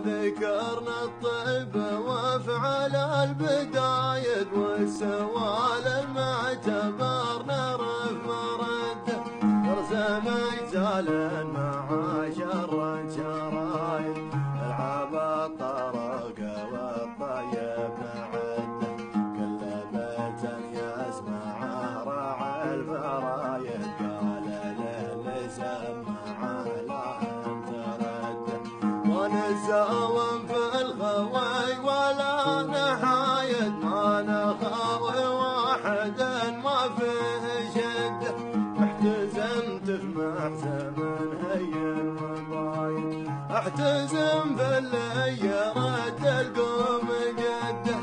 ذكرنا الطيب وافعل البدايد والسوالم ما اعتبرنا رف مرده ارسم اجزال مع شر الشرايد العب الطرق والطيب نعده كل بيت يسمعه راعي الفرايد قال للي سمع لهم ترده ونساوم في الخوي ولا نحايد ما نخاوي واحد ما فيه شده احتزمت في محزم هين وبايد احتزم في اللي يرد القوم جده